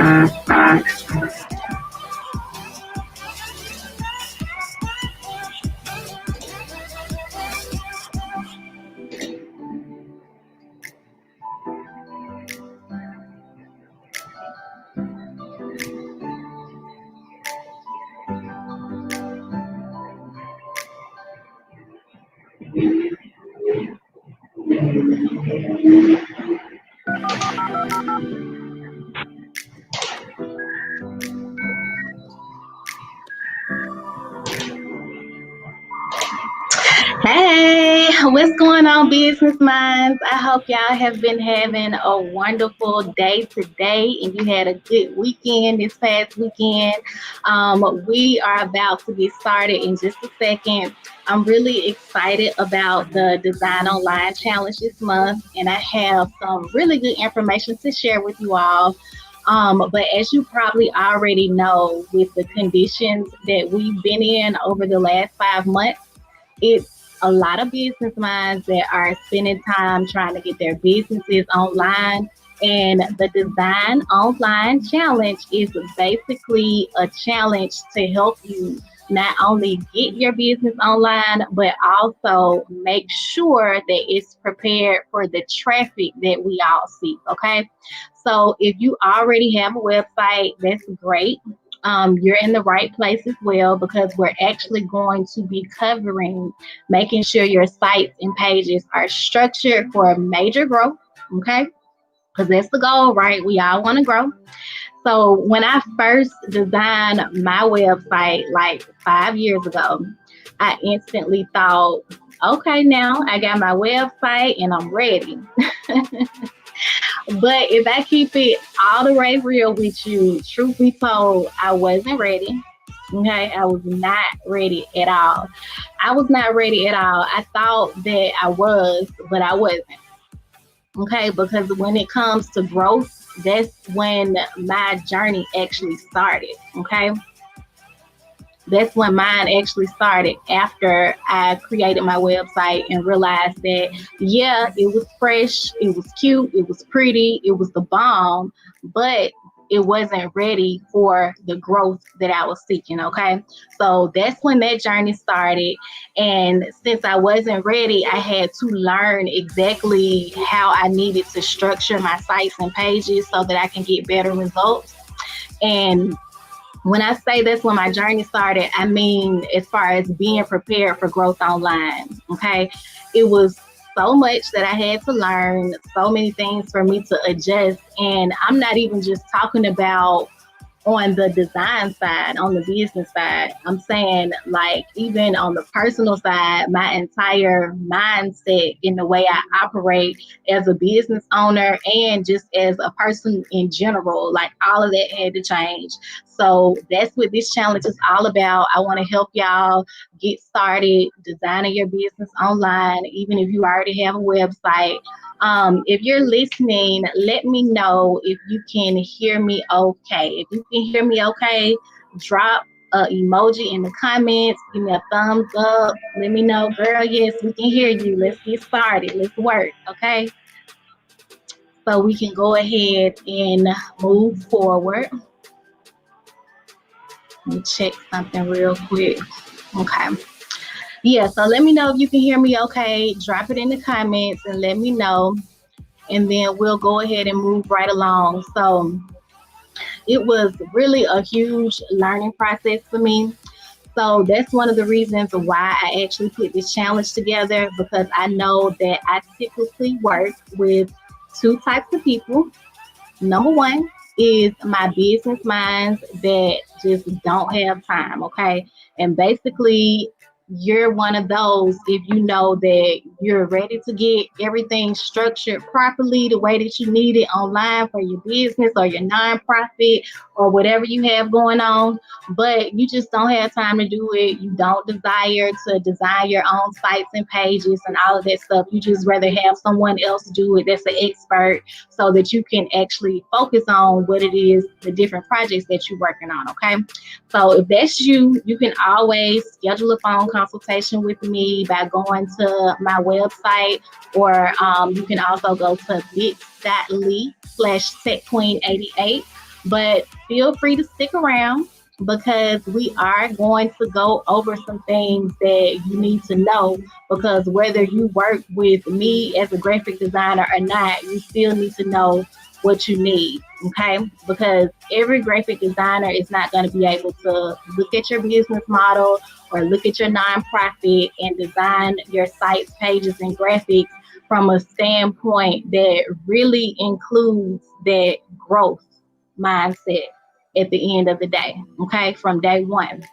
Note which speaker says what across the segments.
Speaker 1: Hey, what's going on, business minds? I hope y'all have been having a wonderful day today and you had a good weekend this past weekend. We are about to get started in just a second. I'm really excited about the Design Online Challenge this month, and I have some really good information to share with you all. But as you probably already know, with the conditions that we've been in over the last 5 months, it's a lot of business minds that are spending time trying to get their businesses online. And the Design Online Challenge is basically a challenge to help you not only get your business online, but also make sure that it's prepared for the traffic that we all see. Okay. So if you already have a website, that's great. You're in the right place as well, because we're actually going to be covering making sure your sites and pages are structured for major growth. Okay. Because that's the goal, right? We all want to grow. So when I first designed my website like 5 years ago, I instantly thought, okay, now I got my website and I'm ready. But if I keep it all the way real with you, truth be told, I wasn't ready. Okay, I was not ready at all. I was not ready at all. I thought that I was, but I wasn't. Okay, because when it comes to growth, that's when my journey actually started. Okay, that's when mine actually started after I created my website and realized that, yeah, it was fresh, it was cute, it was pretty, it was the bomb, but it wasn't ready for the growth that I was seeking. Okay. So that's when that journey started. And since I wasn't ready, I had to learn exactly how I needed to structure my sites and pages so that I can get better results. And when I say that's when my journey started, I mean, as far as being prepared for growth online, okay? It was so much that I had to learn, so many things for me to adjust. And I'm not even just talking about on the design side, on the business side. I'm saying, like, even on the personal side, my entire mindset in the way I operate as a business owner and just as a person in general, like all of that had to change. So that's what this challenge is all about. I want to help y'all get started designing your business online, even if you already have a website. If you're listening, let me know if you can hear me okay. If you can hear me okay, drop a emoji in the comments, give me a thumbs up. Let me know, girl, yes, we can hear you. Let's get started. Let's work, okay? So we can go ahead and move forward. Let me check something real quick. Okay. Yeah, so let me know if you can hear me okay. Drop it in the comments and let me know. And then we'll go ahead and move right along. So it was really a huge learning process for me. So that's one of the reasons why I actually put this challenge together, because I know that I typically work with two types of people. Number one is my business minds that just don't have time, okay? And basically, you're one of those if you know that you're ready to get everything structured properly the way that you need it online for your business or your nonprofit or whatever you have going on, but you just don't have time to do it. You don't desire to design your own sites and pages and all of that stuff. You just rather have someone else do it that's an expert so that you can actually focus on what it is, the different projects that you're working on, okay? So if that's you, you can always schedule a phone consultation with me by going to my website, or you can also go to bit.ly/techqueen88. But feel free to stick around because we are going to go over some things that you need to know. Because whether you work with me as a graphic designer or not, you still need to know what you need. Okay, because every graphic designer is not going to be able to look at your business model or look at your nonprofit and design your sites, pages, and graphics from a standpoint that really includes that growth mindset at the end of the day. Okay, from day one.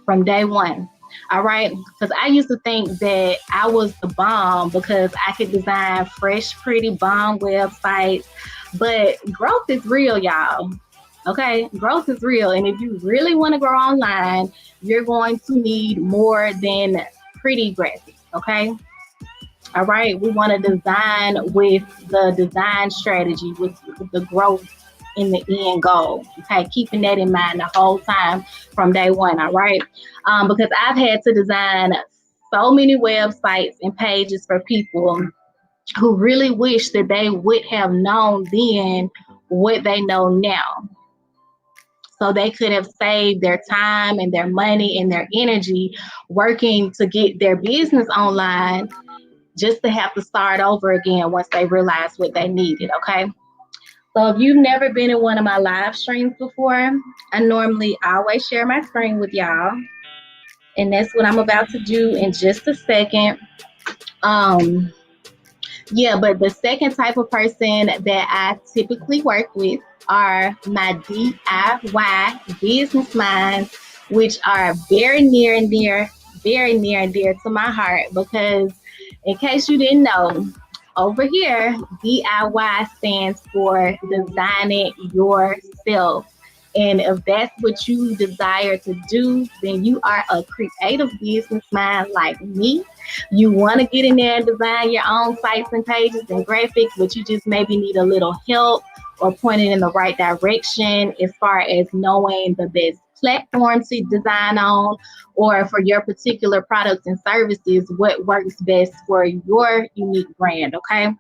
Speaker 1: From day one. All right, because I used to think that I was the bomb because I could design fresh, pretty bomb websites, but growth is real, y'all. Okay, growth is real, and if you really want to grow online, you're going to need more than pretty graphics. Okay, all right, we want to design with the design strategy, with the growth in the end goal. Okay, keeping that in mind the whole time from day one. All right, because I've had to design so many websites and pages for people who really wish that they would have known then what they know now. So they could have saved their time and their money and their energy working to get their business online just to have to start over again once they realize what they needed. Okay. So if you've never been in one of my live streams before, I normally always share my screen with y'all. And that's what I'm about to do in just a second. Um, yeah, but the second type of person that I typically work with are my DIY business minds, which are very near and dear to my heart because in case you didn't know, over here, DIY stands for designing yourself. And if that's what you desire to do, then you are a creative business mind like me. You want to get in there and design your own sites and pages and graphics, but you just maybe need a little help or pointed in the right direction as far as knowing the best platform to design on, or for your particular products and services, what works best for your unique brand. Okay.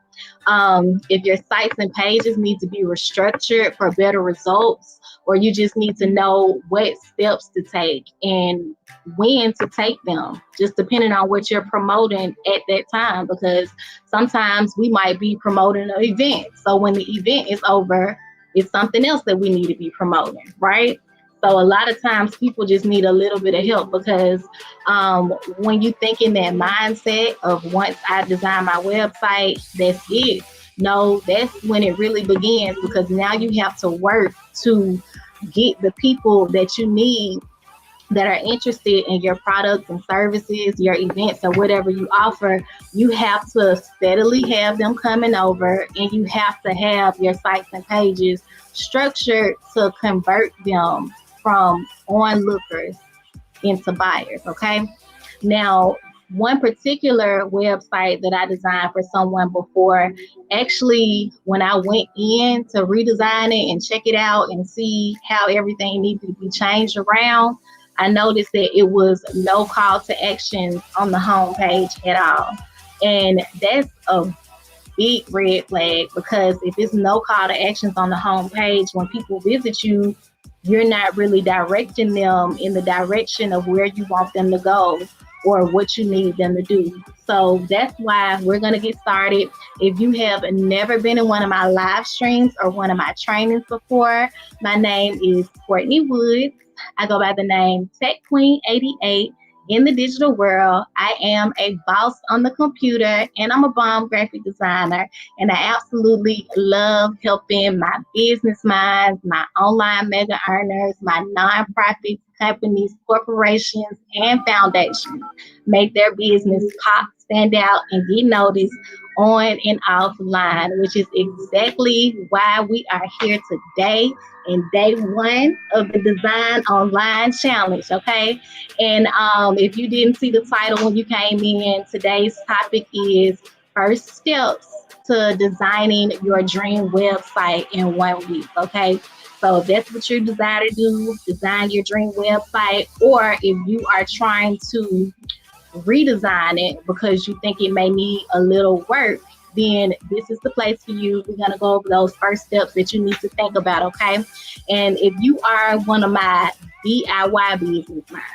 Speaker 1: If your sites and pages need to be restructured for better results, or you just need to know what steps to take and when to take them, just depending on what you're promoting at that time. Because sometimes we might be promoting an event. So when the event is over, it's something else that we need to be promoting, right? So a lot of times people just need a little bit of help because when you think in that mindset of once I design my website, that's it. No, that's when it really begins because now you have to work to get the people that you need that are interested in your products and services, your events, or whatever you offer. You have to steadily have them coming over, and you have to have your sites and pages structured to convert them from onlookers into buyers. Okay. Now, one particular website that I designed for someone before, actually, when I went in to redesign it and check it out and see how everything needed to be changed around, I noticed that it was no call to action on the homepage at all. And that's a big red flag because if it's no call to actions on the homepage, when people visit you, you're not really directing them in the direction of where you want them to go or what you need them to do. So that's why we're going to get started. If you have never been in one of my live streams or one of my trainings before, my name is Courtney Woods. I go by the name Tech Queen 88 in the digital world. I am a boss on the computer and I'm a bomb graphic designer. And I absolutely love helping my business minds, my online mega earners, my nonprofits, companies, corporations, and foundations make their business pop, stand out, and get noticed on and offline, which is exactly why we are here today in day one of the Design Online Challenge, okay? And if you didn't see the title when you came in, today's topic is first steps to designing your dream website in 1 week, okay? So if that's what you desire to do, design your dream website, or if you are trying to redesign it because you think it may need a little work, then this is the place for you. We're going to go over those first steps that you need to think about, okay? And if you are one of my DIY business minds,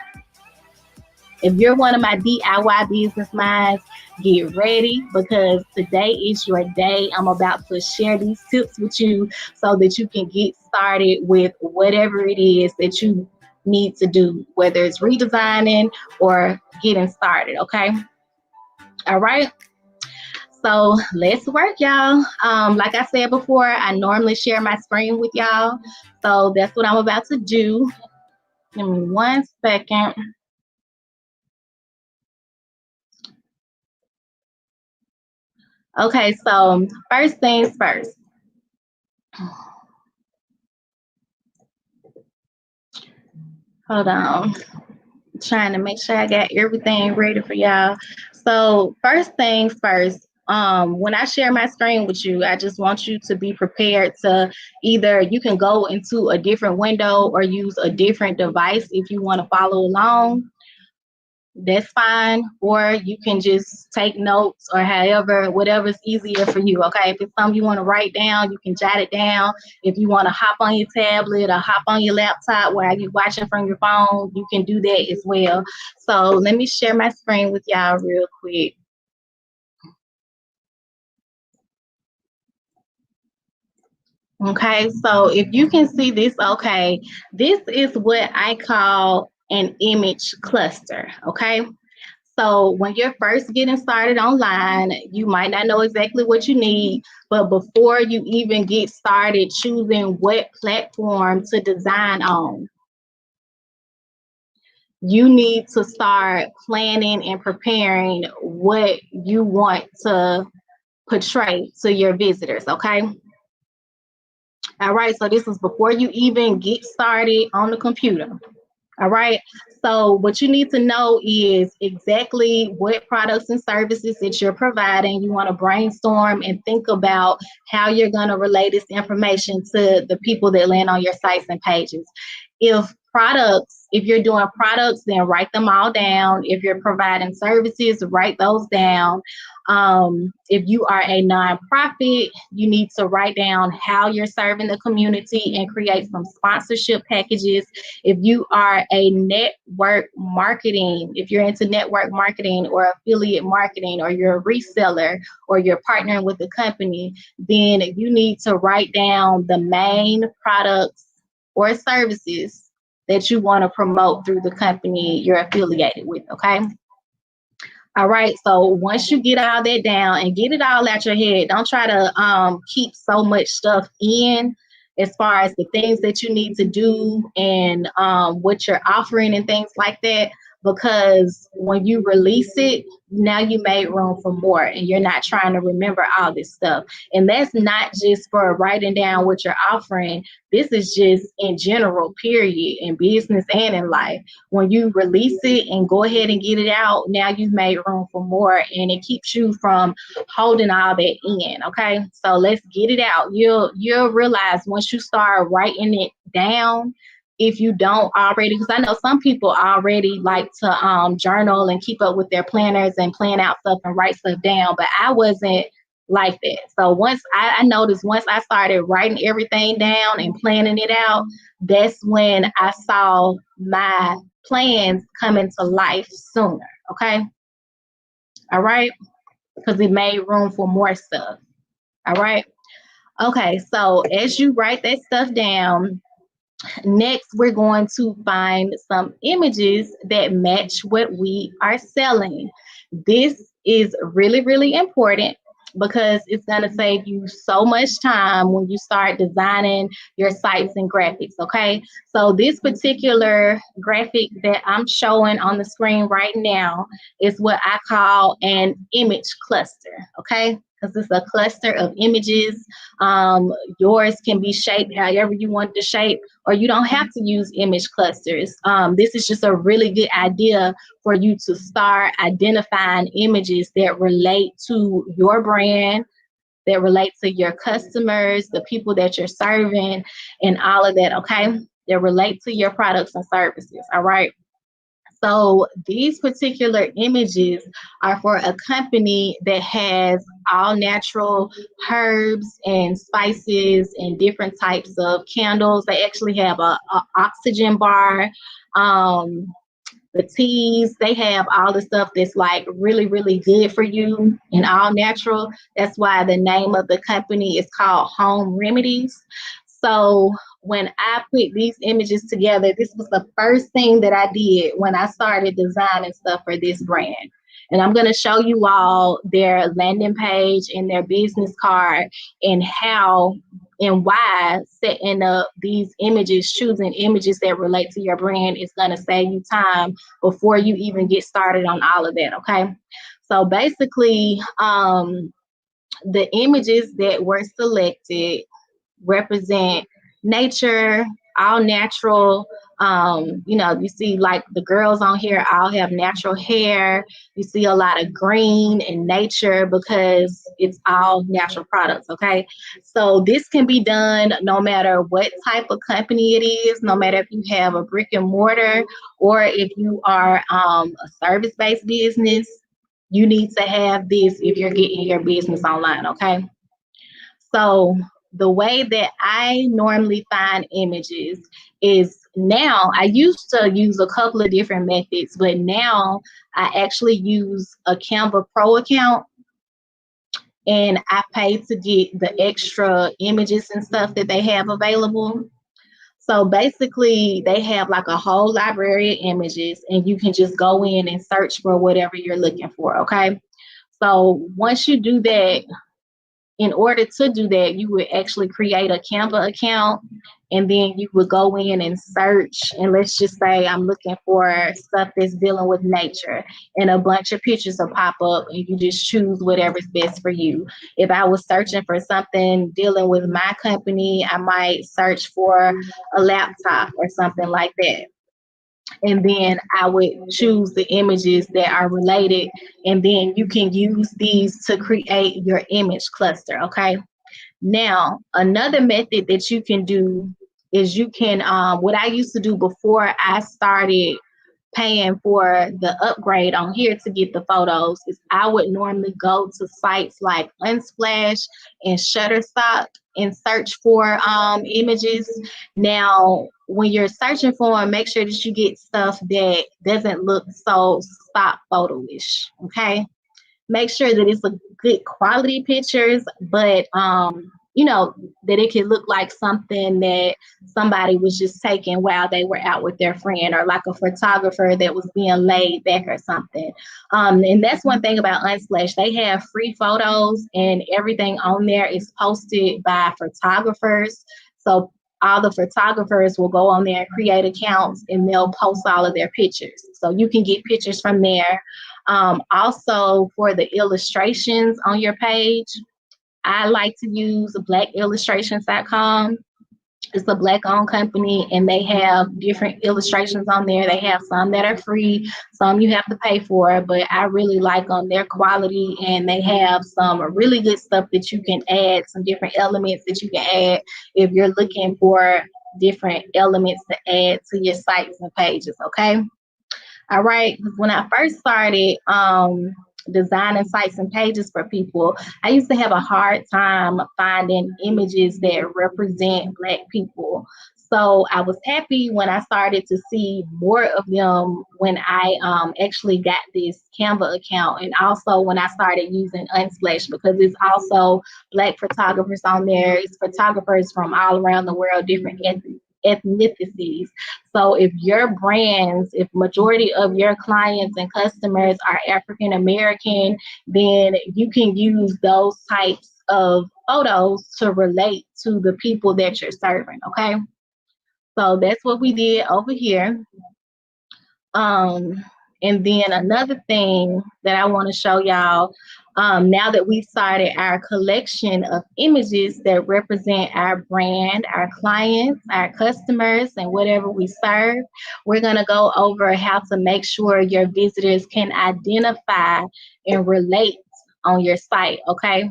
Speaker 1: if you're one of my DIY business minds, get ready because today is your day. I'm about to share these tips with you so that you can get started with whatever it is that you need to do, whether it's redesigning or getting started, okay? All right. So let's work, y'all. Like I said before, I normally share my screen with y'all. So that's what I'm about to do. Give me 1 second. Okay, so first things first. Hold on. Trying to make sure I got everything ready for y'all. So first things first, when I share my screen with you, I just want you to be prepared to either you can go into a different window or use a different device if you want to follow along. That's fine. Or you can just take notes or however, whatever's easier for you. Okay. If it's something you want to write down, you can jot it down. If you want to hop on your tablet or hop on your laptop while you're watching from your phone, you can do that as well. So let me share my screen with y'all real quick. Okay, so if you can see this, okay, this is what I call an image cluster. Okay, so when you're first getting started online, you might not know exactly what you need, but before you even get started choosing what platform to design on, you need to start planning and preparing what you want to portray to your visitors, okay? All right, so this is before you even get started on the computer. All right. So what you need to know is exactly what products and services that you're providing. You want to brainstorm and think about how you're going to relay this information to the people that land on your sites and pages. If you're doing products, then write them all down. If you're providing services, write those down. If you are a nonprofit, you need to write down how you're serving the community and create some sponsorship packages. If you are a network marketing, if you're into network marketing or affiliate marketing, or you're a reseller or you're partnering with a company, then you need to write down the main products or services that you want to promote through the company you're affiliated with, okay? All right, so once you get all that down and get it all out your head, don't try to keep so much stuff in as far as the things that you need to do and what you're offering and things like that, because when you release it, now you made room for more and you're not trying to remember all this stuff. And that's not just for writing down what you're offering. This is just in general, period, in business and in life. When you release it and go ahead and get it out, now you've made room for more and it keeps you from holding all that in. Okay, so let's get it out. You'll realize once you start writing it down, if you don't already, because I know some people already like to journal and keep up with their planners and plan out stuff and write stuff down, but I wasn't like that. So once I noticed, once I started writing everything down and planning it out, that's when I saw my plans come into life sooner. Okay. All right. Because it made room for more stuff. All right. Okay. So as you write that stuff down, next we're going to find some images that match what we are selling. This is really, really important because it's going to save you so much time when you start designing your sites and graphics. Okay, so this particular graphic that I'm showing on the screen right now is what I call an image cluster. Okay, because it's a cluster of images. Yours can be shaped however you want to shape, or you don't have to use image clusters. This is just a really good idea for you to start identifying images that relate to your brand, that relate to your customers, the people that you're serving, and all of that, okay? That relate to your products and services, all right? So these particular images are for a company that has all natural herbs and spices and different types of candles. They actually have a oxygen bar. Um, the teas, they have all the stuff that's like really, really good for you and all natural. That's why the name of the company is called Home Remedies. So when I put these images together, this was the first thing that I did when I started designing stuff for this brand. And I'm going to show you all their landing page and their business card and how and why setting up these images, choosing images that relate to your brand is going to save you time before you even get started on all of that. Okay. So basically, the images that were selected represent nature, all natural. You see like the girls on here all have natural hair. You see a lot of green and nature because it's all natural products. Okay. So this can be done no matter what type of company it is, no matter if you have a brick and mortar or if you are a service based business. You need to have this if you're getting your business online. Okay. So the way that I normally find images is now I used to use a couple of different methods, but now I actually use a Canva Pro account and I pay to get the extra images and stuff that they have available. So basically, they have like a whole library of images, and you can just go in and search for whatever you're looking for. Okay. So once you do that, in order to do that, you would actually create a Canva account and then you would go in and search. And let's just say I'm looking for stuff that's dealing with nature, and a bunch of pictures will pop up, and you just choose whatever's best for you. If I was searching for something dealing with my company, I might search for a laptop or something like that. And then I would choose the images that are related, and then you can use these to create your image cluster. Okay. Now, another method that you can do is you can, what I used to do before I started paying for the upgrade on here to get the photos is I would normally go to sites like Unsplash and Shutterstock and search for images. Now, when you're searching for them, make sure that you get stuff that doesn't look so stock photo-ish. Okay. Make sure that it's a good quality pictures, but that it can look like something that somebody was just taking while they were out with their friend, or like a photographer that was being laid back or something. And that's one thing about Unsplash. They have free photos and everything on there is posted by photographers. So all the photographers will go on there and create accounts and they'll post all of their pictures. So you can get pictures from there. Also, for the illustrations on your page, I like to use blackillustrations.com. It's a black owned company and they have different illustrations on there. They have some that are free, some you have to pay for, but I really like them. Their quality, and they have some really good stuff that you can add, some different elements that you can add if you're looking for different elements to add to your sites and pages. Okay. All right. When I first started designing sites and pages for people, I used to have a hard time finding images that represent Black people. So I was happy when I started to see more of them when I actually got this Canva account, and also when I started using Unsplash, because it's also Black photographers on there. It's photographers from all around the world, different ethnicities. So if majority of your clients and customers are African American, then you can use those types of photos to relate to the people that you're serving. Okay. So that's what we did over here. Um, and then another thing that I want to show y'all, now that we've started our collection of images that represent our brand, our clients, our customers, and whatever we serve, we're going to go over how to make sure your visitors can identify and relate on your site. Okay.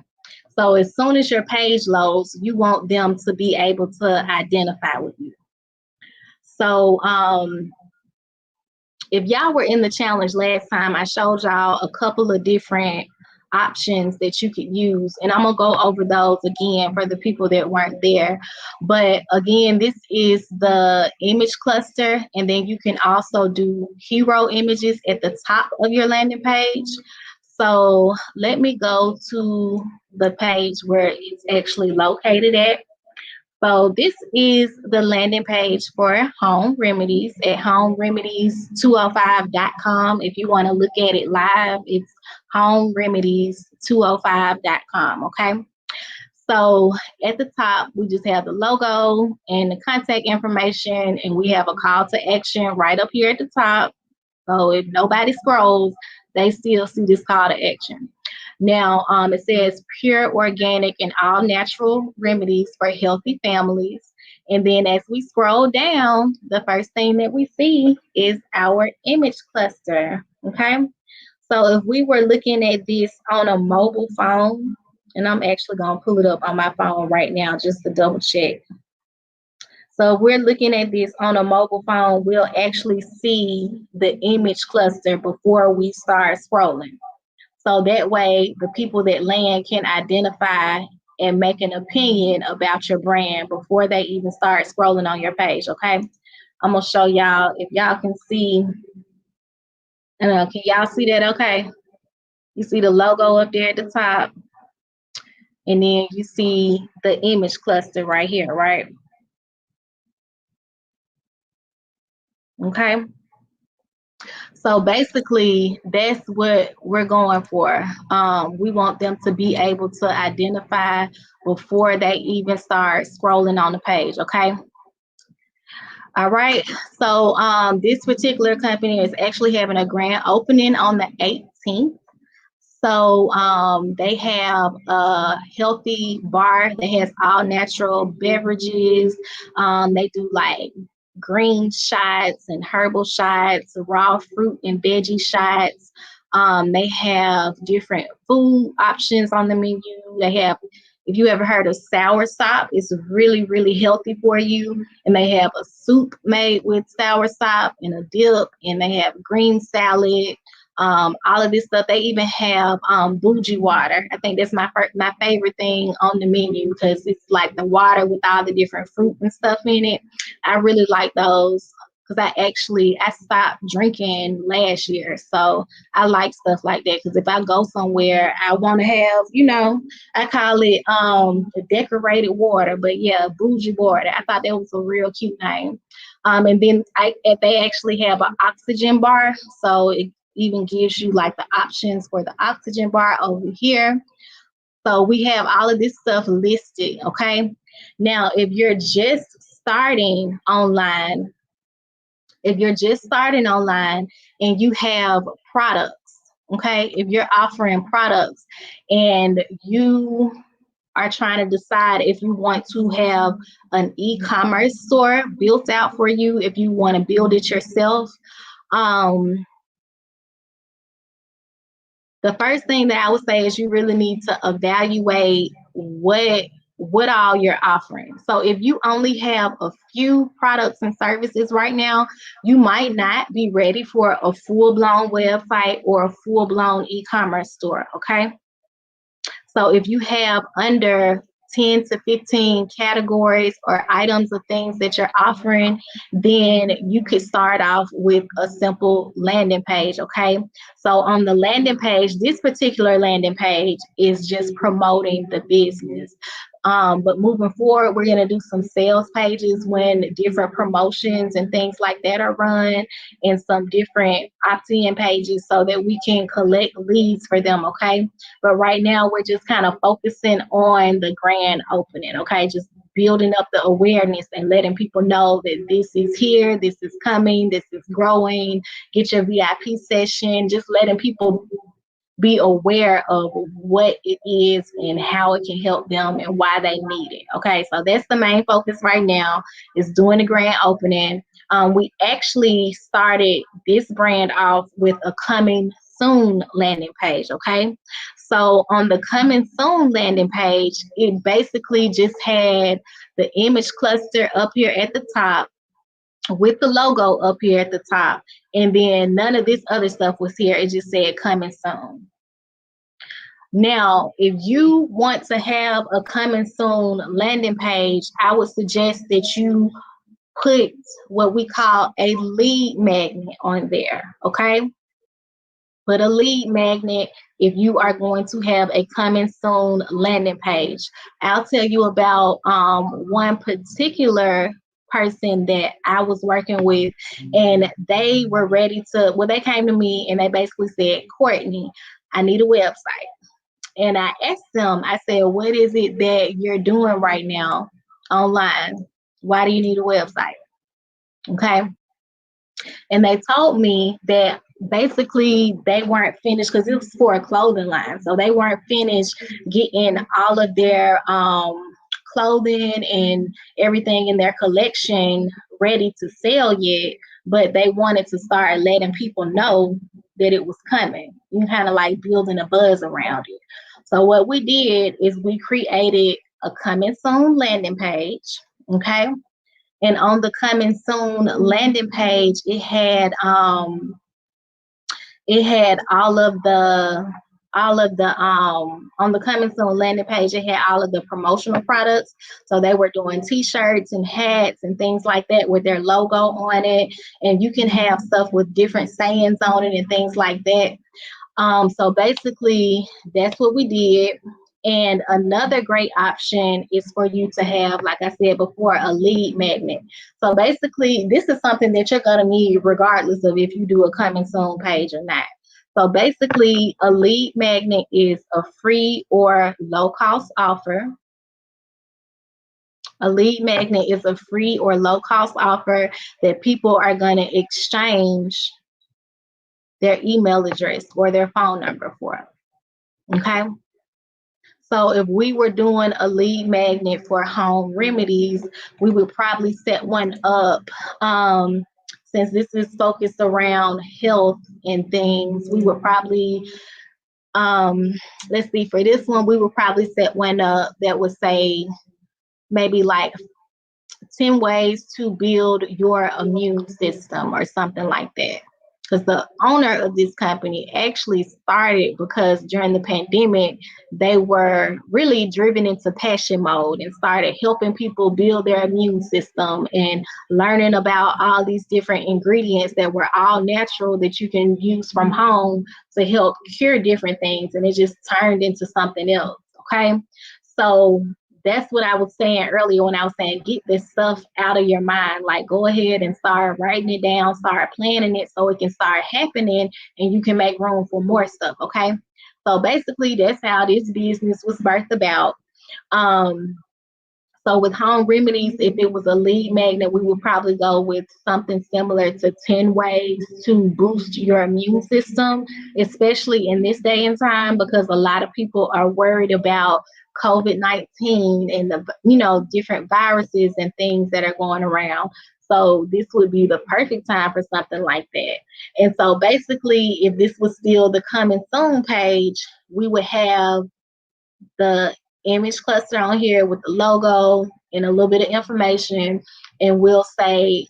Speaker 1: So as soon as your page loads, you want them to be able to identify with you. So if y'all were in the challenge last time, I showed y'all a couple of different options that you could use, and I'm gonna go over those again for the people that weren't there. But again, this is the image cluster, and then you can also do hero images at the top of your landing page. So let me go to the page where it's actually located at. So this is the landing page for Home Remedies at homeremedies205.com. If you want to look at it live, it's homeremedies205.com. Okay. So at the top, we just have the logo and the contact information, and we have a call to action right up here at the top. So if nobody scrolls, they still see this call to action. Now, it says pure, organic, and all natural remedies for healthy families. And then as we scroll down, the first thing that we see is our image cluster. Okay. So if we were looking at this on a mobile phone, and I'm actually going to pull it up on my phone right now just to double check. So if we're looking at this on a mobile phone, we'll actually see the image cluster before we start scrolling. So that way, the people that land can identify and make an opinion about your brand before they even start scrolling on your page. Okay. I'm going to show y'all if y'all can see. Can y'all see that? Okay. You see the logo up there at the top. And then you see the image cluster right here, right? Okay. So basically, that's what we're going for. We want them to be able to identify before they even start scrolling on the page, okay? All right, so this particular company is actually having a grand opening on the 18th. So they have a healthy bar that has all natural beverages. They do like green shots and herbal shots, raw fruit and veggie shots. They have different food options on the menu. They have, if you ever heard of sour sop, it's really, really healthy for you. And they have a soup made with sour sop and a dip, and they have green salad. All of this stuff. They even have bougie water. I think that's my favorite thing on the menu because it's like the water with all the different fruit and stuff in it. I really like those because I stopped drinking last year, so I like stuff like that. Because if I go somewhere, I want to have, I call it decorated water, but yeah, bougie water. I thought that was a real cute name. And then they actually have an oxygen bar, so it even gives you like the options for the oxygen bar over here. So we have all of this stuff listed, okay? Now, if you're just starting online and you have products, okay? If you're offering products and you are trying to decide if you want to have an e-commerce store built out for you, if you want to build it yourself, the first thing that I would say is you really need to evaluate what all you're offering. So if you only have a few products and services right now, you might not be ready for a full-blown website or a full-blown e-commerce store, okay? So if you have under 10 to 15 categories or items of things that you're offering, then you could start off with a simple landing page, okay? So on the landing page, this particular landing page is just promoting the business. But moving forward, we're going to do some sales pages when different promotions and things like that are run, and some different opt-in pages so that we can collect leads for them, okay? But right now, we're just kind of focusing on the grand opening, okay? Just building up the awareness and letting people know that this is here, this is coming, this is growing. Get your VIP session, just letting people be aware of what it is and how it can help them and why they need it. Okay, so that's the main focus right now, is doing the grand opening. We actually started this brand off with a coming soon landing page. Okay, so on the coming soon landing page, it basically just had the image cluster up here at the top. with the logo up here at the top. And then none of this other stuff was here. It just said coming soon. Now, if you want to have a coming soon landing page, I would suggest that you put what we call a lead magnet on there. Okay. Put a lead magnet if you are going to have a coming soon landing page. I'll tell you about one particular person that I was working with, and they were ready to, well, they came to me and they basically said, Courtney, I need a website. And I asked them, I said, what is it that you're doing right now online? Why do you need a website? Okay. And they told me that basically they weren't finished because it was for a clothing line. So they weren't finished getting all of their clothing and everything in their collection ready to sell yet, but they wanted to start letting people know that it was coming. You kind of like building a buzz around it. So what we did is we created a coming soon landing page. Okay. And on the coming soon landing page, it had all of the on the coming soon landing page, it had all of the promotional products. So they were doing t-shirts and hats and things like that with their logo on it. And you can have stuff with different sayings on it and things like that. So basically, that's what we did. And another great option is for you to have, like I said before, a lead magnet. So basically, this is something that you're going to need regardless of if you do a coming soon page or not. So basically, a lead magnet is a free or low cost offer. A lead magnet is a free or low cost offer that people are going to exchange their email address or their phone number for. Okay. So if we were doing a lead magnet for home remedies, we would probably set one up. Since this is focused around health and things, we would probably, let's see, for this one, we would probably set one up that would say maybe like 10 ways to build your immune system or something like that. Because the owner of this company actually started because during the pandemic, they were really driven into passion mode and started helping people build their immune system and learning about all these different ingredients that were all natural that you can use from home to help cure different things. And it just turned into something else. Okay. So that's what I was saying earlier when I was saying get this stuff out of your mind. Like go ahead and start writing it down, start planning it so it can start happening and you can make room for more stuff. Okay. So basically that's how this business was birthed about. Um, so with home remedies, if it was a lead magnet, we would probably go with something similar to 10 ways to boost your immune system, especially in this day and time, because a lot of people are worried about COVID-19 and the different viruses and things that are going around. So this would be the perfect time for something like that. And so basically, if this was still the coming soon page, we would have the image cluster on here with the logo and a little bit of information, and we'll say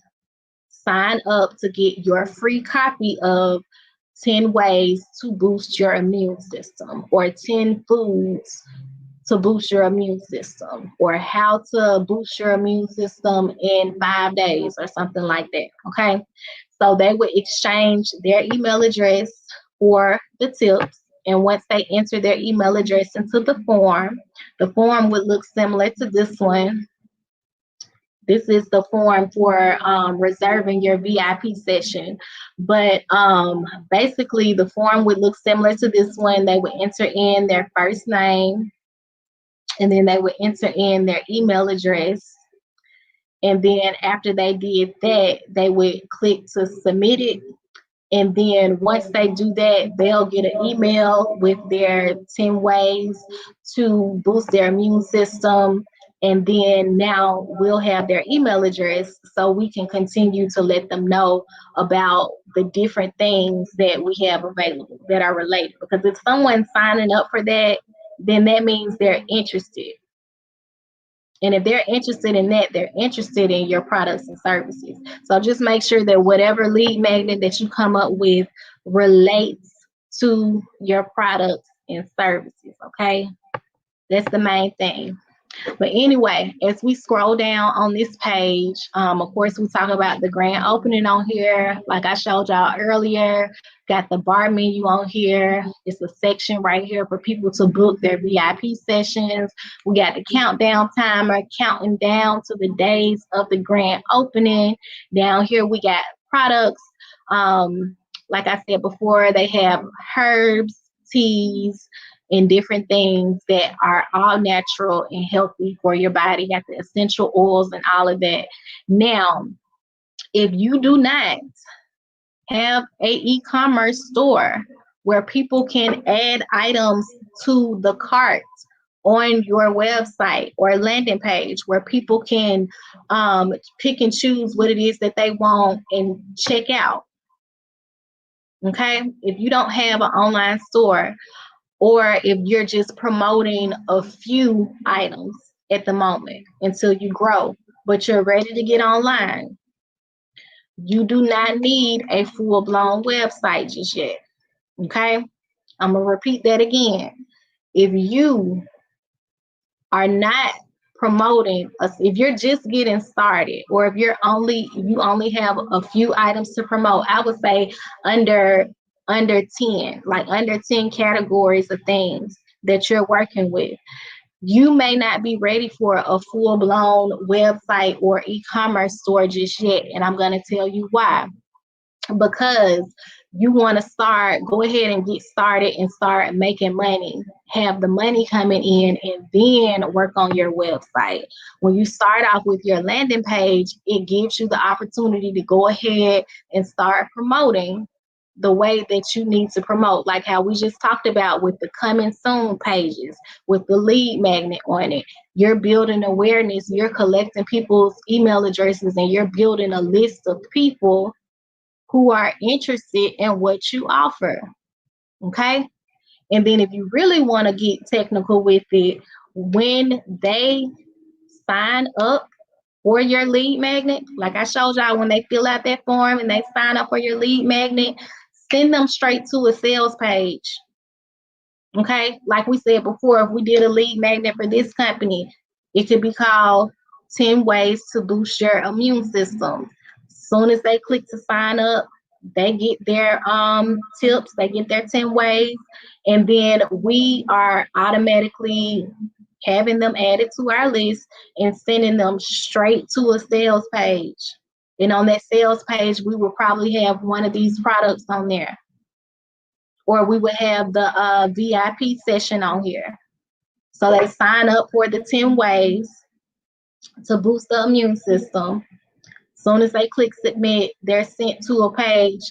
Speaker 1: sign up to get your free copy of 10 ways to boost your immune system, or 10 foods to boost your immune system, or how to boost your immune system in 5 days, or something like that. Okay. So they would exchange their email address for the tips. And once they enter their email address into the form would look similar to this one. This is the form for reserving your VIP session. But basically, the form would look similar to this one. They would enter in their first name, and then they would enter in their email address. And then after they did that, they would click to submit it. And then once they do that, they'll get an email with their 10 ways to boost their immune system. And then now we'll have their email address so we can continue to let them know about the different things that we have available that are related. Because if someone's signing up for that, then that means they're interested. And if they're interested in that, they're interested in your products and services. So just make sure that whatever lead magnet that you come up with relates to your products and services. Okay. That's the main thing. But anyway, as we scroll down on this page, of course, we talk about the grand opening on here. Like I showed y'all earlier, got the bar menu on here. It's a section right here for people to book their VIP sessions. We got the countdown timer counting down to the days of the grand opening. Down here, we got products. Like I said before, they have herbs, teas, and different things that are all natural and healthy for your body. You got the essential oils and all of that. Now, if you do not have a e-commerce store where people can add items to the cart on your website or landing page where people can pick and choose what it is that they want and check out. Okay, if you don't have an online store, or if you're just promoting a few items at the moment until you grow, but you're ready to get online, you do not need a full-blown website just yet. Okay, I'm gonna repeat that again. If you are not promoting if you're just getting started, or if you only have a few items to promote, I would say under 10, like under 10 categories of things that you're working with, you may not be ready for a full-blown website or e-commerce store just yet. And I'm going to tell you why. Because you want to go ahead and get started and start making money, have the money coming in, and then work on your website. When you start off with your landing page, it gives you the opportunity to go ahead and start promoting the way that you need to promote, like how we just talked about with the coming soon pages, with the lead magnet on it. You're building awareness, you're collecting people's email addresses, and you're building a list of people who are interested in what you offer. Okay. And then if you really want to get technical with it, when they sign up for your lead magnet, like I showed y'all, when they fill out that form and they sign up for your lead magnet, send them straight to a sales page. Okay. Like we said before, if we did a lead magnet for this company, it could be called 10 ways to boost your immune system. Soon as they click to sign up, they get their tips, they get their 10 ways, and then we are automatically having them added to our list and sending them straight to a sales page. And on that sales page, we will probably have one of these products on there, or we would have the VIP session on here. So they sign up for the 10 ways to boost the immune system. Soon as they click submit, they're sent to a page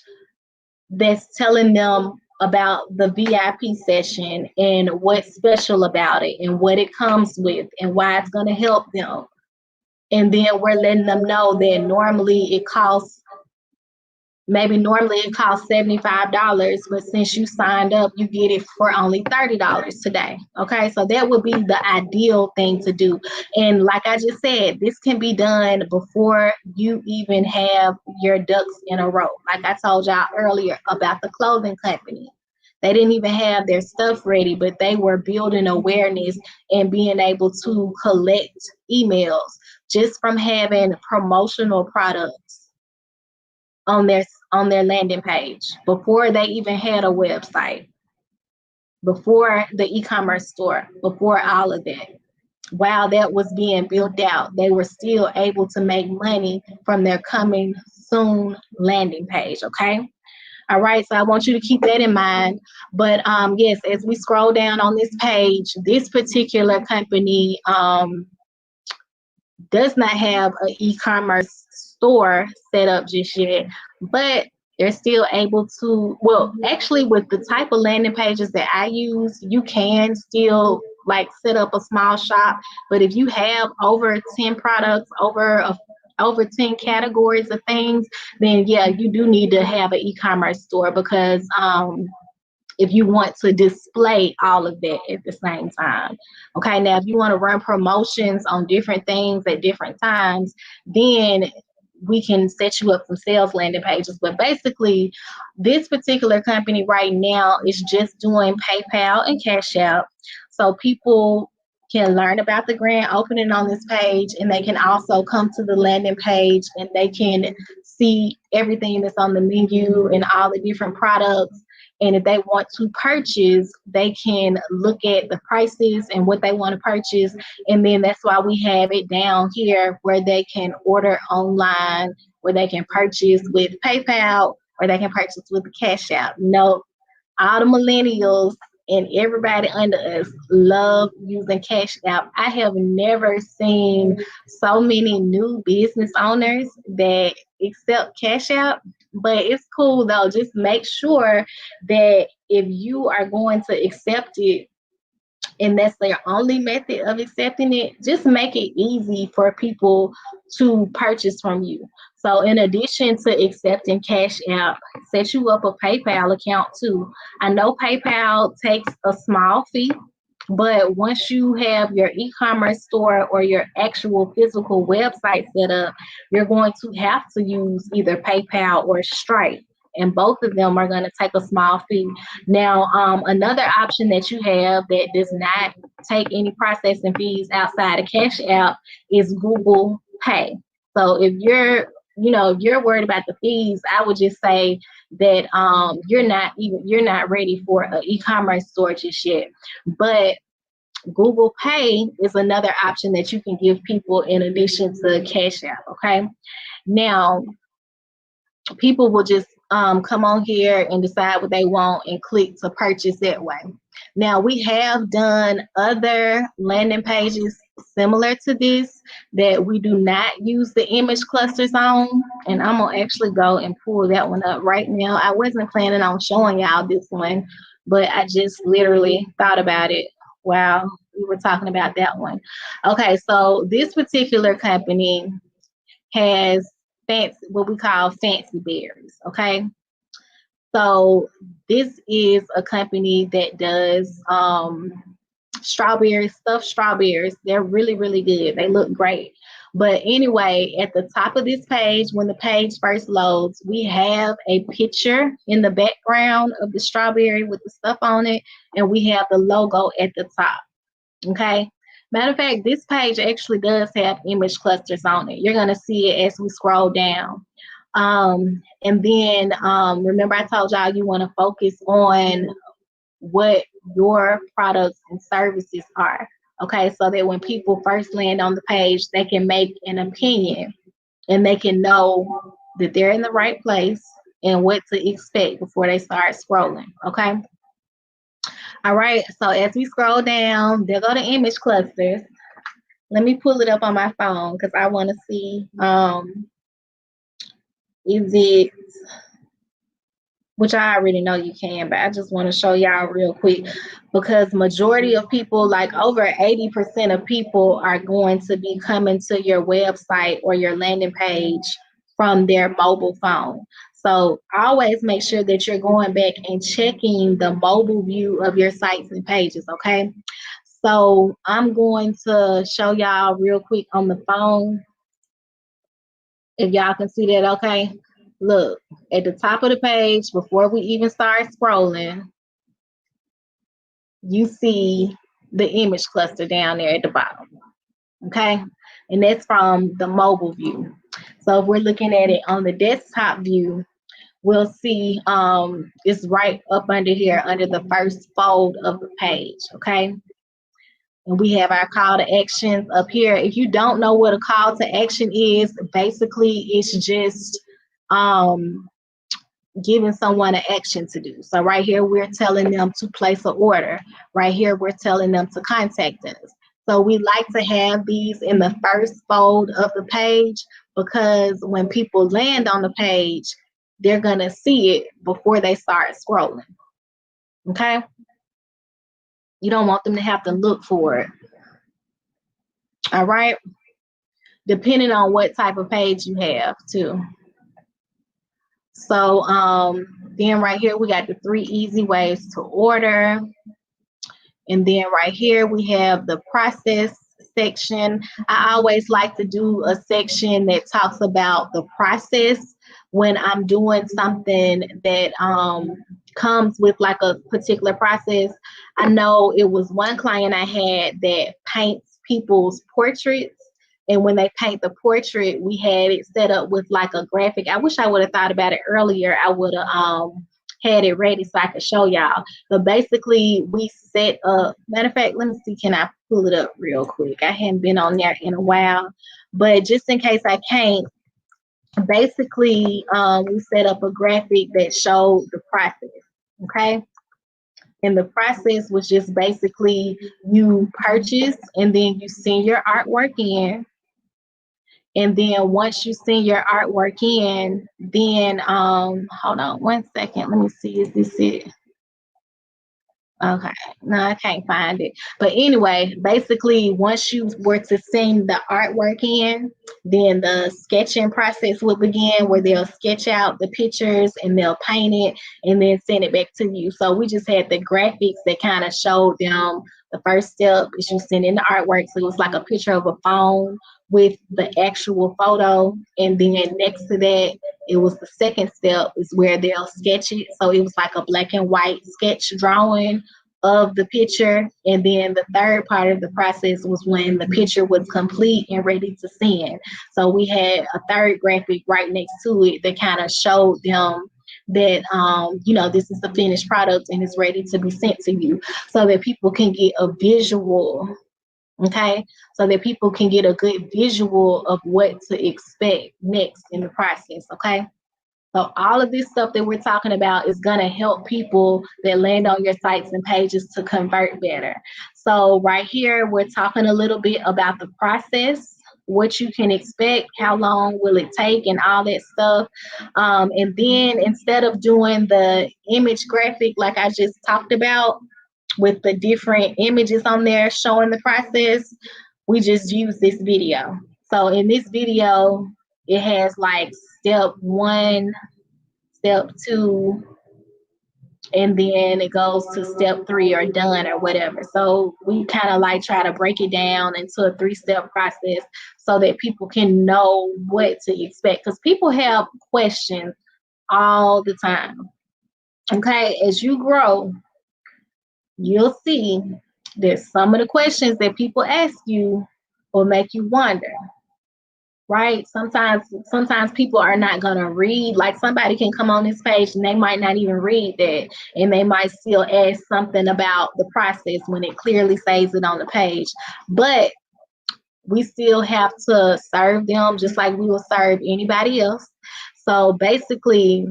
Speaker 1: that's telling them about the VIP session and what's special about it and what it comes with and why it's going to help them. And then we're letting them know that normally it costs $75, but since you signed up, you get it for only $30 today. Okay, so that would be the ideal thing to do. And like I just said, this can be done before you even have your ducks in a row. Like I told y'all earlier about the clothing company. They didn't even have their stuff ready, but they were building awareness and being able to collect emails just from having promotional products on their landing page before they even had a website, before the e-commerce store, before all of that. While that was being built out, they were still able to make money from their coming soon landing page. Okay. All right, so I want you to keep that in mind. But yes, as we scroll down on this page, this particular company does not have an e-commerce store set up just yet, but they're still able to, well, actually with the type of landing pages that I use, you can still like set up a small shop. But if you have over 10 products, over 10 categories of things, then yeah, you do need to have an e-commerce store, because if you want to display all of that at the same time. Okay, now if you want to run promotions on different things at different times, then we can set you up some sales landing pages. But basically, this particular company right now is just doing PayPal and Cash App. So people can learn about the grand opening on this page, and they can also come to the landing page and they can see everything that's on the menu and all the different products. And if they want to purchase, they can look at the prices and what they want to purchase. And then that's why we have it down here where they can order online, where they can purchase with PayPal, or they can purchase with the Cash App. No, all the millennials and everybody under us love using Cash App. I have never seen so many new business owners that accept Cash App, but it's cool though. Just make sure that if you are going to accept it, and that's their only method of accepting it, just make it easy for people to purchase from you. So in addition to accepting Cash App, set you up a PayPal account too. I know PayPal takes a small fee, but once you have your e-commerce store or your actual physical website set up, you're going to have to use either PayPal or Stripe. And both of them are going to take a small fee. Now, another option that you have that does not take any processing fees outside of Cash App is Google Pay. So if you're worried about the fees, I would just say that you're not ready for an e-commerce store just yet. But Google Pay is another option that you can give people in addition to Cash App. Okay. Now, people will just come on here and decide what they want and click to purchase that way. Now, we have done other landing pages similar to this that we do not use the image clusters on, and I'm gonna actually go and pull that one up right now. I wasn't planning on showing y'all this one, but I just literally thought about it while we were talking about that one. Okay, so this particular company has what we call fancy berries. Okay, so this is a company that does strawberries, stuffed strawberries. They're really, really good. They look great. But anyway, at the top of this page, when the page first loads, we have a picture in the background of the strawberry with the stuff on it, and we have the logo at the top. Okay. Matter of fact, this page actually does have image clusters on it. You're going to see it as we scroll down. And then remember I told y'all you want to focus on what your products and services are. Okay, so that when people first land on the page, they can make an opinion and they can know that they're in the right place and what to expect before they start scrolling. Okay. All right, so as we scroll down, there go the image clusters. Let me pull it up on my phone because I want to see is it, which I already know you can, but I just want to show y'all real quick because majority of people, like over 80% of people are going to be coming to your website or your landing page from their mobile phone. So always make sure that you're going back and checking the mobile view of your sites and pages, okay? So I'm going to show y'all real quick on the phone. If y'all can see that, okay? Look, at the top of the page, before we even start scrolling, you see the image cluster down there at the bottom, okay? And that's from the mobile view. So if we're looking at it on the desktop view, we'll see it's right up under here under the first fold of the page, okay? And we have our call to actions up here. If you don't know what a call to action is, basically it's just giving someone an action to do. So right here, we're telling them to place an order. Right here, we're telling them to contact us. So we like to have these in the first fold of the page because when people land on the page, they're gonna see it before they start scrolling, okay? You don't want them to have to look for it, all right? Depending on what type of page you have too. So then right here we got the 3 easy ways to order. And then right here we have the process section. I always like to do a section that talks about the process when I'm doing something that comes with like a particular process. I know it was one client I had that paints people's portraits. And when they paint the portrait, we had it set up with like a graphic. I wish I would have thought about it earlier. I would have had it ready so I could show y'all. But basically, we set up. Matter of fact, let me see. Can I pull it up real quick? I hadn't been on there in a while, but just in case I can't, basically, we set up a graphic that showed the process. Okay. And the process was just basically you purchase and then you send your artwork in. And then once you send your artwork in, then hold on one second. Let me see, is this it? Okay, no, I can't find it. But anyway, basically, once you were to send the artwork in, then the sketching process will begin where they'll sketch out the pictures and they'll paint it and then send it back to you. So we just had the graphics that kind of showed them the first step is you send in the artwork. So it was like a picture of a phone with the actual photo. And then next to that, it was the second step is where they'll sketch it. So it was like a black and white sketch drawing of the picture. And then the third part of the process was when the picture was complete and ready to send. So we had a third graphic right next to it that kind of showed them that this is the finished product and it's ready to be sent to you so that people can get a visual. Okay, so that people can get a good visual of what to expect next in the process. Okay, so all of this stuff that we're talking about is going to help people that land on your sites and pages to convert better. So right here, we're talking a little bit about the process, what you can expect, how long will it take, and all that stuff. And then instead of doing the image graphic like I just talked about with the different images on there showing the process, we just use this video. So in this video, it has like step 1, step 2, and then it goes to step 3 or done or whatever. So we kind of like try to break it down into a 3-step process so that people can know what to expect, because people have questions all the time. Okay, as you grow, you'll see that some of the questions that people ask you will make you wonder, right? Sometimes people are not going to read. Like somebody can come on this page and they might not even read that, and they might still ask something about the process when it clearly says it on the page. But we still have to serve them just like we will serve anybody else. So basically,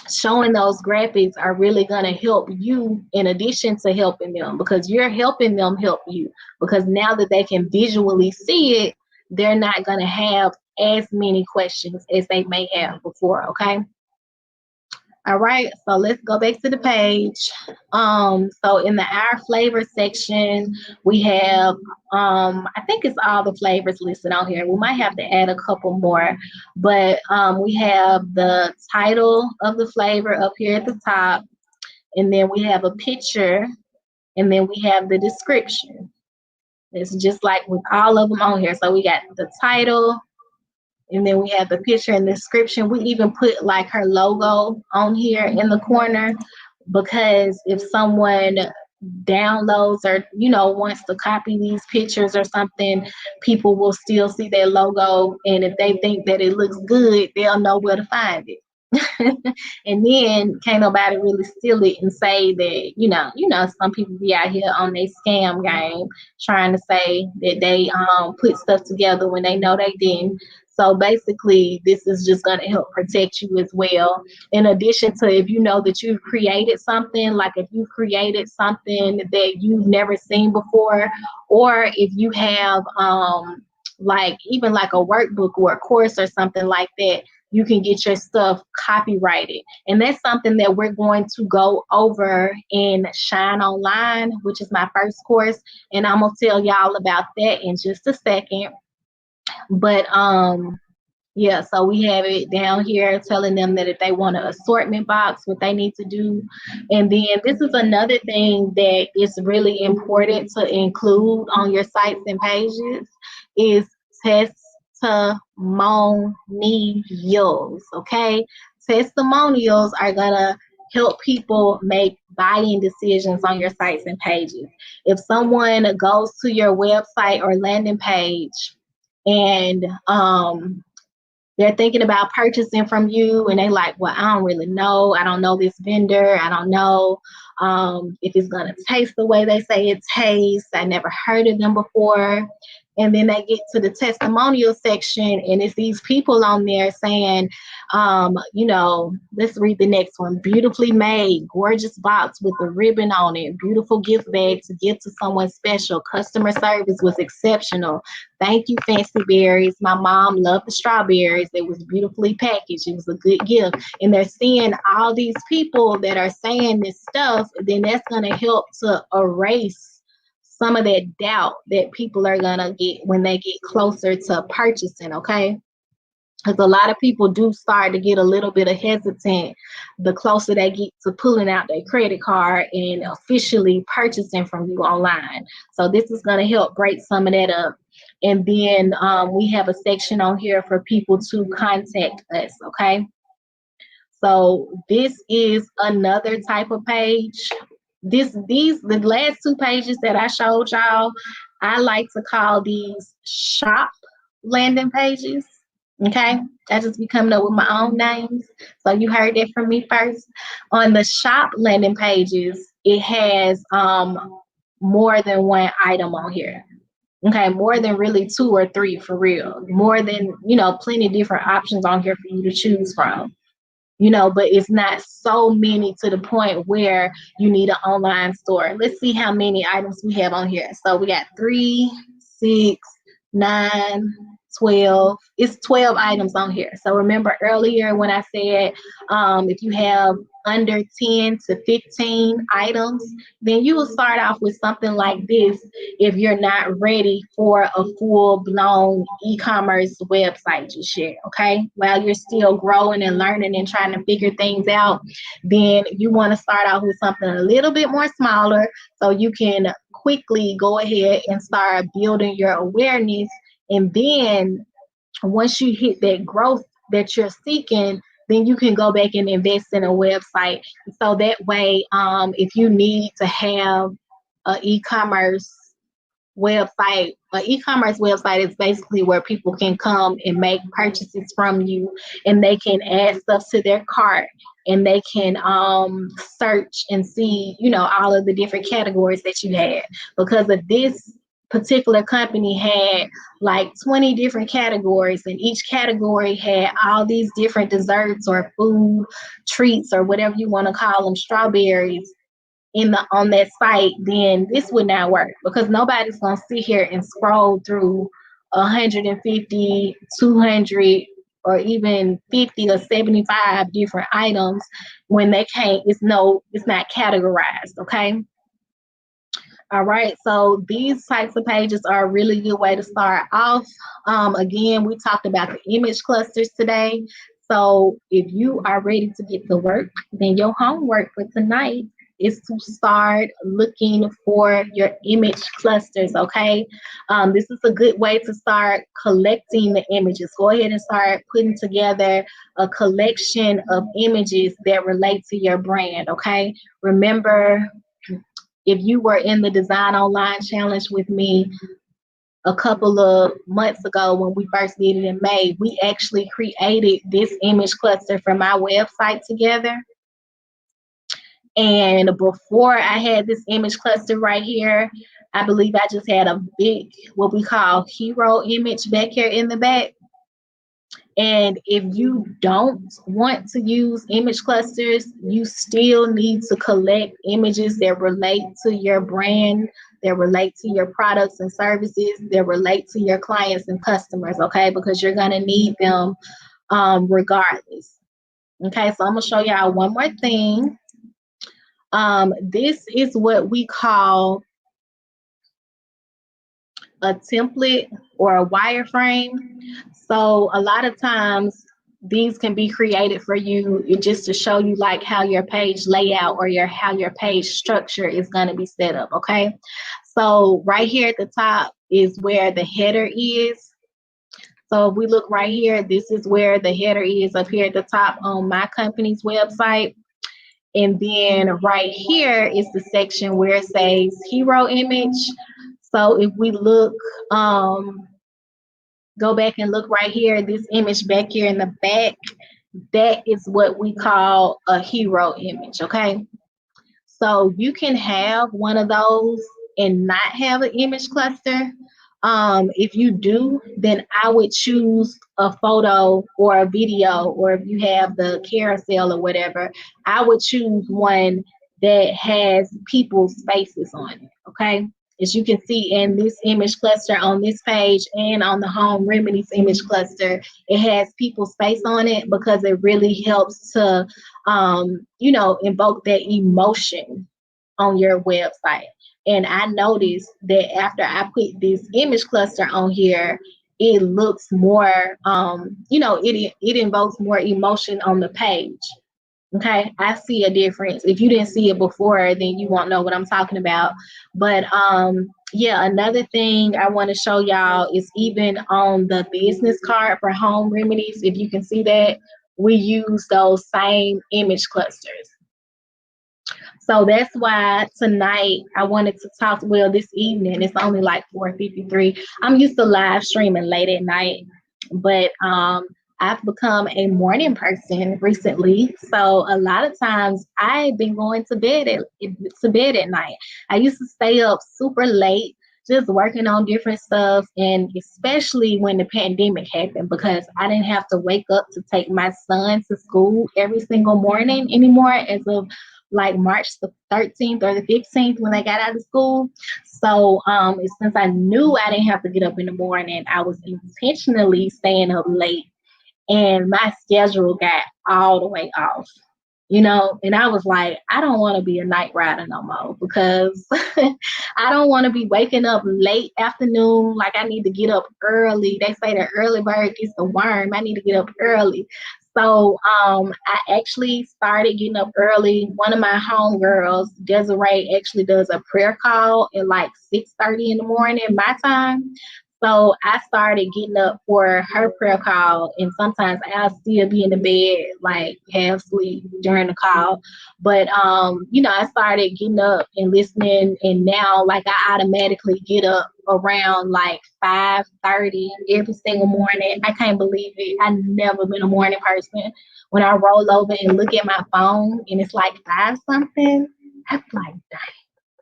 Speaker 1: showing those graphics are really going to help you in addition to helping them, because you're helping them help you, because now that they can visually see it, they're not going to have as many questions as they may have before. Okay, all right, so let's go back to the page. So in the our flavor section, we have I think it's all the flavors listed on here. We might have to add a couple more, but we have the title of the flavor up here at the top, and then we have a picture, and then we have the description. It's just like with all of them on here. So we got the title, and then we have the picture and description. We even put like her logo on here in the corner, because if someone downloads or wants to copy these pictures or something, people will still see their logo, and if they think that it looks good, they'll know where to find it. And then can't nobody really steal it and say that some people be out here on their scam game trying to say that they put stuff together when they know they didn't. So basically, this is just going to help protect you as well. In addition to, if you know that you've created something, like if you created something that you've never seen before, or if you have like even like a workbook or a course or something like that, you can get your stuff copyrighted. And that's something that we're going to go over in Shine Online, which is my first course. And I'm going to tell y'all about that in just a second. But Yeah, so we have it down here telling them that if they want an assortment box, what they need to do. And then this is another thing that is really important to include on your sites and pages is testimonials. Okay. Testimonials are gonna help people make buying decisions on your sites and pages. If someone goes to your website or landing page and they're thinking about purchasing from you and they like, well, I don't really know. I don't know this vendor. I don't know if it's going to taste the way they say it tastes. I never heard of them before. And then they get to the testimonial section and it's these people on there saying, let's read the next one. Beautifully made, gorgeous box with a ribbon on it, beautiful gift bag to give to someone special. Customer service was exceptional. Thank you, Fancy Berries. My mom loved the strawberries. It was beautifully packaged. It was a good gift. And they're seeing all these people that are saying this stuff, then that's going to help to erase some of that doubt that people are going to get when they get closer to purchasing, okay? Because a lot of people do start to get a little bit of hesitant the closer they get to pulling out their credit card and officially purchasing from you online. So this is going to help break some of that up. And then we have a section on here for people to contact us, okay? So this is another type of page. The last two pages that I showed y'all, I like to call these shop landing pages. Okay, I just be coming up with my own names. So you heard that from me first. On the shop landing pages, it has more than one item on here. Okay, more than really two or three for real. More than, plenty different options on here for you to choose from. But it's not so many to the point where you need an online store. Let's see how many items we have on here. So we got 3, 6, 9, 12. It's 12 items on here. So remember earlier when I said if you have under 10 to 15 items, then you will start off with something like this if you're not ready for a full-blown e-commerce website just yet, okay? While you're still growing and learning and trying to figure things out, then you want to start off with something a little bit more smaller so you can quickly go ahead and start building your awareness. And then once you hit that growth that you're seeking, then you can go back and invest in a website. So that way, if you need to have an e-commerce website is basically where people can come and make purchases from you, and they can add stuff to their cart, and they can search and see, all of the different categories that you had. Because of this particular company had like 20 different categories, and each category had all these different desserts or food treats or whatever you want to call them, strawberries on that site, then this would not work because nobody's gonna sit here and scroll through 150, 200, or even 50 or 75 different items when they can't. It's not categorized. Okay. All right, so these types of pages are a really good way to start off. Again, we talked about the image clusters today. So if you are ready to get to work, then your homework for tonight is to start looking for your image clusters, okay? This is a good way to start collecting the images. Go ahead and start putting together a collection of images that relate to your brand, okay? Remember, if you were in the Design Online Challenge with me a couple of months ago when we first did it in May, we actually created this image cluster for my website together. And before I had this image cluster right here, I believe I just had a big, what we call hero image back here in the back. And if you don't want to use image clusters, you still need to collect images that relate to your brand, that relate to your products and services, that relate to your clients and customers, okay? Because you're gonna need them regardless. Okay, so I'm gonna show y'all one more thing. This is what we call a template or a wireframe. So a lot of times these can be created for you just to show you like how your page layout or how your page structure is going to be set up. Okay. So right here at the top is where the header is. So if we look right here, this is where the header is up here at the top on my company's website. And then right here is the section where it says hero image. So if we look, go back and look right here, this image back here in the back, that is what we call a hero image, okay? So you can have one of those and not have an image cluster. If you do, then I would choose a photo or a video, or if you have the carousel or whatever, I would choose one that has people's faces on it, okay? As you can see in this image cluster on this page and on the Home Remedies image cluster, it has people's face on it because it really helps to, you know, invoke that emotion on your website. And I noticed that after I put this image cluster on here, it looks more, you know, it invokes more emotion on the page. Okay, I see a difference. If you didn't see it before, then you won't know what I'm talking about. But yeah, another thing I want to show y'all is even on the business card for Home Remedies, if you can see that, we use those same image clusters. So that's why tonight I wanted to talk, well, this evening, it's only like 4:53. I'm used to live streaming late at night, but I've become a morning person recently. So a lot of times I've been going to bed at night. I used to stay up super late just working on different stuff, and especially when the pandemic happened, because I didn't have to wake up to take my son to school every single morning anymore as of like March the 13th or the 15th when I got out of school. So since I knew I didn't have to get up in the morning, I was intentionally staying up late, and my schedule got all the way off, you know, and I was like, I don't want to be a night rider no more, because I don't want to be waking up late afternoon. Like, I need to get up early. They say the early bird gets the worm. I need to get up early. So I actually started getting up early. One of my homegirls, Desiree, actually does a prayer call at like 6:30 in the morning, my time. So I started getting up for her prayer call, and sometimes I'll still be in the bed, like half asleep during the call. But you know, I started getting up and listening, and now like I automatically get up around like 5:30 every single morning. I can't believe it. I've never been a morning person. When I roll over and look at my phone and it's like 5 something, I'm like, dang,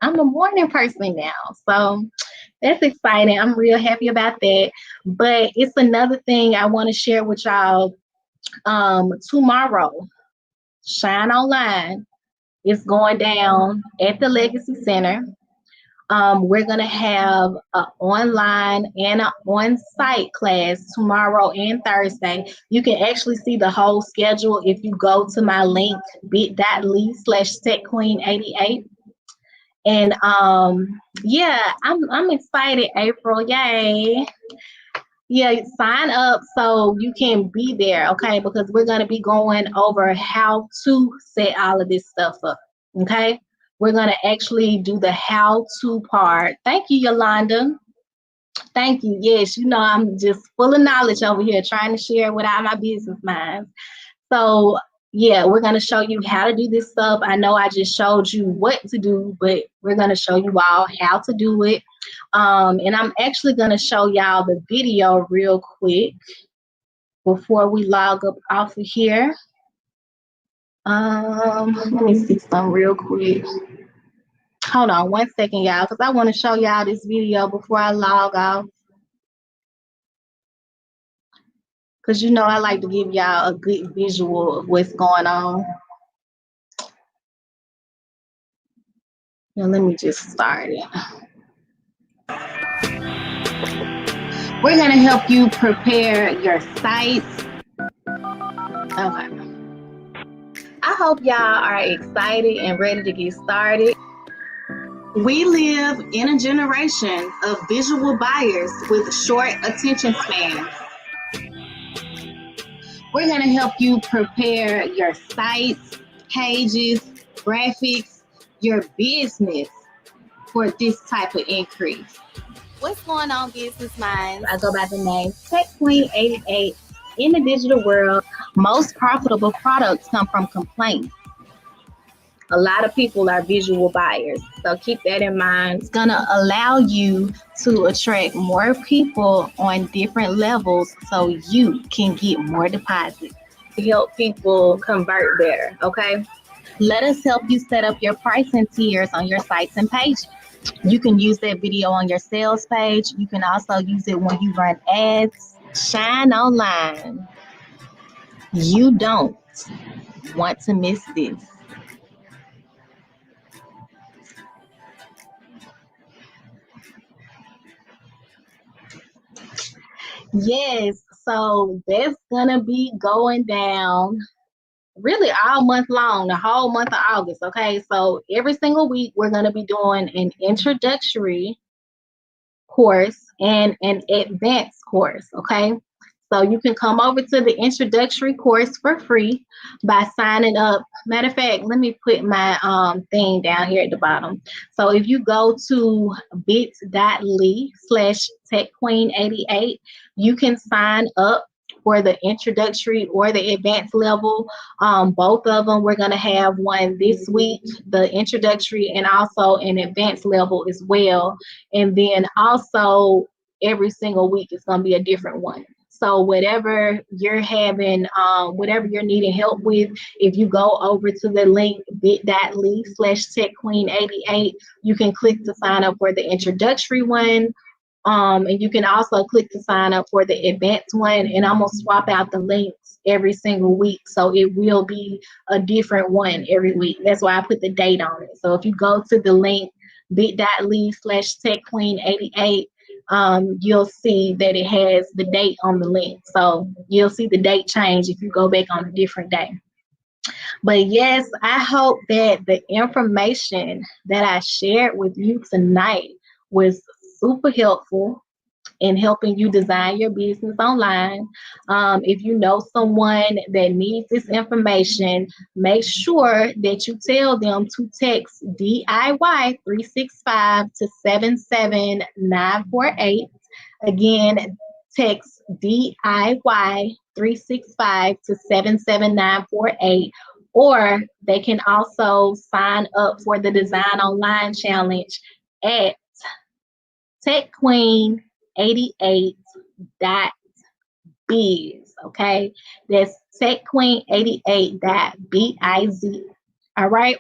Speaker 1: I'm a morning person now. So that's exciting. I'm real happy about that. But it's another thing I want to share with y'all. Tomorrow, Shine Online is going down at the Legacy Center. We're going to have an online and an on-site class tomorrow and Thursday. You can actually see the whole schedule if you go to my link, bit.ly/techqueen88. And yeah, I'm excited, April. Yay. Yeah, sign up so you can be there, okay? Because we're gonna be going over how to set all of this stuff up. Okay. We're gonna actually do the how-to part. Thank you, Yolanda. Thank you. Yes, you know, I'm just full of knowledge over here trying to share with all my business minds. So yeah, we're going to show you how to do this stuff. I know I just showed you what to do, but we're going to show you all how to do it. And I'm actually going to show y'all the video real quick before we log up off of here. Let me see some real quick. Hold on 1 second, y'all, because I want to show y'all this video before I log off. Because, you know, I like to give y'all a good visual of what's going on. Now, let me just start it. We're going to help you prepare your sites. Okay. I hope y'all are excited and ready to get started. We live in a generation of visual buyers with short attention spans. We're going to help you prepare your sites, pages, graphics, your business for this type of increase. What's going on, business minds? I go by the name Tech Queen 88. In the digital world, most profitable products come from complaints. A lot of people are visual buyers, so keep that in mind. It's gonna allow you to attract more people on different levels so you can get more deposits to help people convert better, okay? Let us help you set up your pricing tiers on your sites and pages. You can use that video on your sales page. You can also use it when you run ads. Shine online. You don't want to miss this. Yes, so that's gonna be going down really all month long, the whole month of August. Okay, so every single week we're gonna be doing an introductory course and an advanced course. Okay, so you can come over to the introductory course for free by signing up. Matter of fact, let me put my thing down here at the bottom. So if you go to bit.ly/techqueen88, you can sign up for the introductory or the advanced level. Both of them, we're going to have one this week, the introductory and also an advanced level as well. And then also every single week is going to be a different one. So whatever you're having, whatever you're needing help with, if you go over to the link bit.ly/techqueen88, you can click to sign up for the introductory one. And you can also click to sign up for the advanced one, and I'm gonna swap out the links every single week. So it will be a different one every week. That's why I put the date on it. So if you go to the link bit.ly/techqueen88, you'll see that it has the date on the link. So you'll see the date change if you go back on a different day. But yes, I hope that the information that I shared with you tonight was super helpful in helping you design your business online. If you know someone that needs this information, make sure that you tell them to text DIY 365 to 77948. Again, text DIY 365 to 77948. Or they can also sign up for the Design Online Challenge at techqueen88.biz. Okay, that's techqueen88.biz. All right.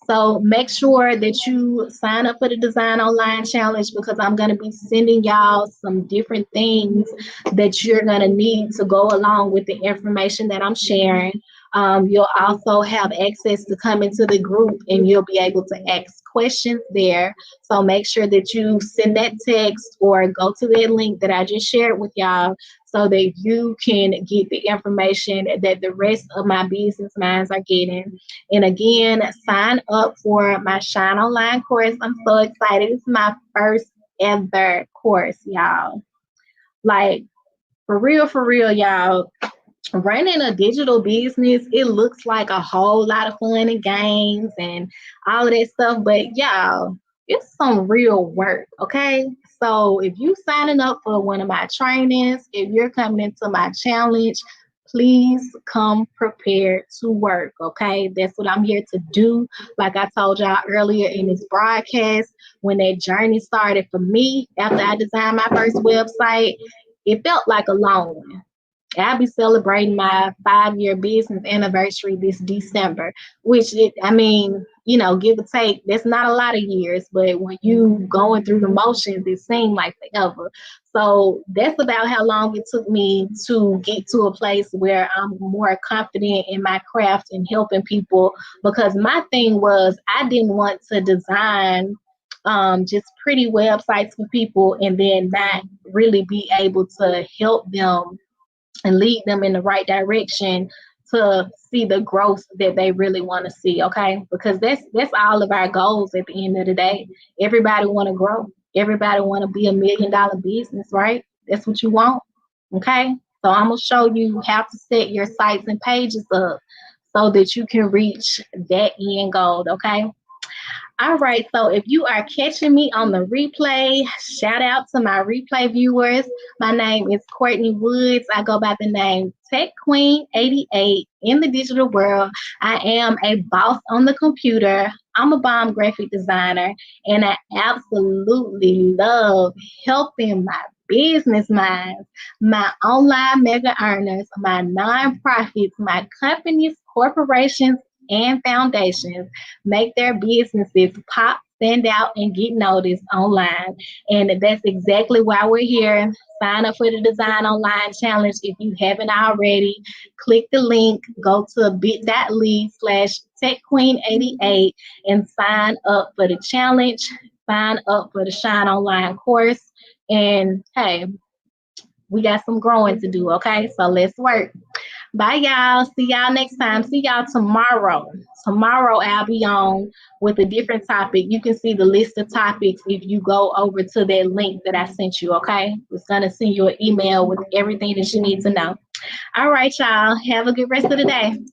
Speaker 1: So make sure that you sign up for the Design Online Challenge, because I'm going to be sending y'all some different things that you're going to need to go along with the information that I'm sharing. You'll also have access to come into the group, and you'll be able to ask questions there. So make sure that you send that text or go to that link that I just shared with y'all, so that you can get the information that the rest of my business minds are getting. And again, sign up for my Shine Online course. I'm so excited. It's my first ever course, y'all. Like, for real, y'all. Running a digital business, it looks like a whole lot of fun and games and all of that stuff, but y'all, it's some real work, okay? So if you signing up for one of my trainings, if you're coming into my challenge, please come prepared to work, okay? That's what I'm here to do. Like I told y'all earlier in this broadcast, when that journey started for me after I designed my first website, it felt like a long one. I'll be celebrating my 5-year business anniversary this December, which give or take, that's not a lot of years, but when you going through the motions, it seemed like forever. So that's about how long it took me to get to a place where I'm more confident in my craft and helping people, because my thing was I didn't want to design just pretty websites for people and then not really be able to help them and lead them in the right direction to see the growth that they really want to see, okay? Because that's all of our goals at the end of the day. Everybody want to grow. Everybody want to be $1 million business, right? That's what you want, okay? So I'm gonna show you how to set your sites and pages up so that you can reach that end goal, okay? All right, so if you are catching me on the replay, shout out to my replay viewers. My name is Courtney Woods. I go by the name Tech Queen 88 in the digital world. I am a boss on the computer. I'm a bomb graphic designer, and I absolutely love helping my business minds, my online mega earners, my nonprofits, my companies, corporations, and foundations make their businesses pop, stand out, and get noticed online. And that's exactly why we're here. Sign up for the Design Online Challenge if you haven't already. Click the link, go to bit.ly/ TechQueen88 and sign up for the challenge. Sign up for the Shine Online course. And hey, we got some growing to do, okay? So let's work. Bye, y'all. See y'all next time. See y'all tomorrow. Tomorrow, I'll be on with a different topic. You can see the list of topics if you go over to that link that I sent you, okay? It's going to send you an email with everything that you need to know. All right, y'all. Have a good rest of the day.